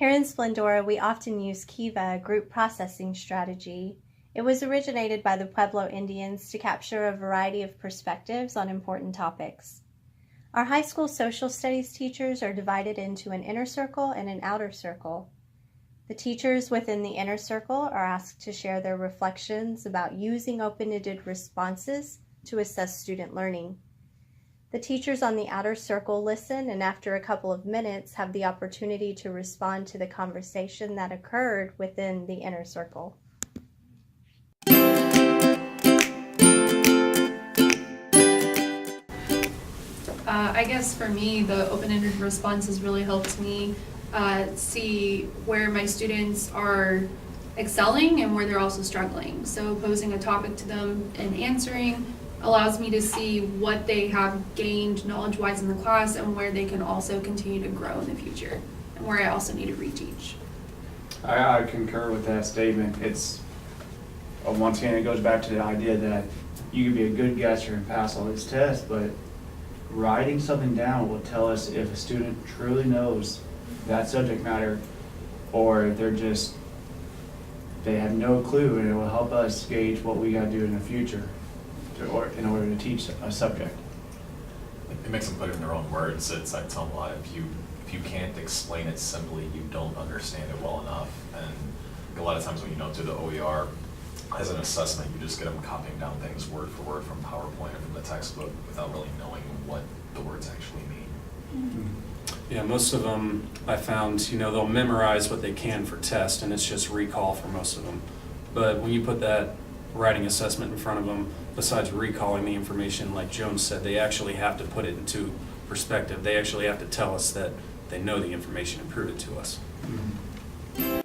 Here in Splendora, we often use Kiva, a group processing strategy. It was originated by the Pueblo Indians to capture a variety of perspectives on important topics. Our high school social studies teachers are divided into an inner circle and an outer circle. The teachers within the inner circle are asked to share their reflections about using open-ended responses to assess student learning. The teachers on the outer circle listen, and after a couple of minutes have the opportunity to respond to the conversation that occurred within the inner circle. I guess for me, the open-ended responses really helped me see where my students are excelling and where they're also struggling. So posing a topic to them and answering allows me to see what they have gained knowledge-wise in the class and where they can also continue to grow in the future, and where I also need to reteach. I concur with that statement. Once again, it goes back to the idea that you can be a good guesser and pass all these tests, but writing something down will tell us if a student truly knows that subject matter, or if they have no clue, and it will help us gauge what we got to do in the future in order to teach a subject. It makes them put it in their own words. I tell them a lot, if you can't explain it simply, you don't understand it well enough. And a lot of times when you don't do the OER as an assessment, you just get them copying down things word for word from PowerPoint or from the textbook without really knowing what the words actually mean. Mm-hmm. Yeah, most of them I found, they'll memorize what they can for test, and it's just recall for most of them. But when you put that writing assessment in front of them, besides recalling the information, like Joan said, they actually have to put it into perspective. They actually have to tell us that they know the information and prove it to us. Mm-hmm.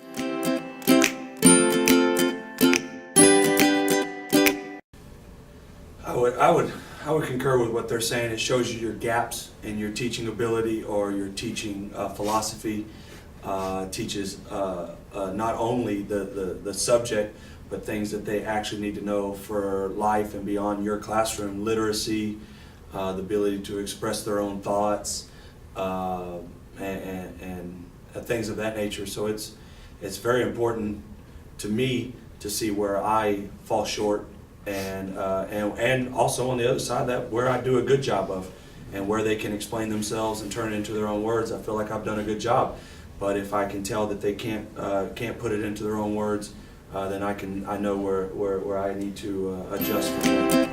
I would concur with what they're saying. It shows you your gaps in your teaching ability or your teaching philosophy. Teaches not only the subject, but things that they actually need to know for life and beyond your classroom. Literacy, the ability to express their own thoughts, and things of that nature. So it's very important to me to see where I fall short, and also on the other side, that where I do a good job of, and where they can explain themselves and turn it into their own words. I feel like I've done a good job. But if I can tell that they can't put it into their own words, then I know where I need to adjust from that.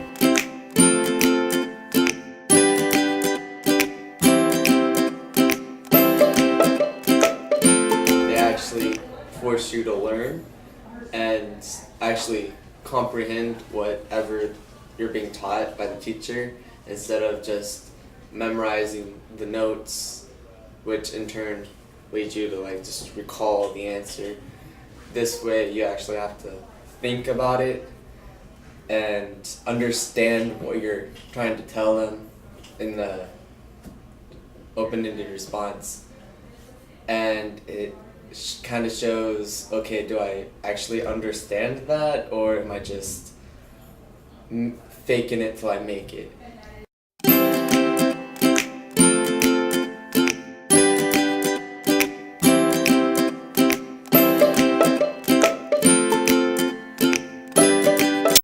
They actually force you to learn and actually comprehend whatever you're being taught by the teacher, instead of just memorizing the notes, which in turn leads you to just recall the answer. This way you actually have to think about it and understand what you're trying to tell them in the open-ended response. And it kind of shows, okay, do I actually understand that, or am I just faking it till I make it?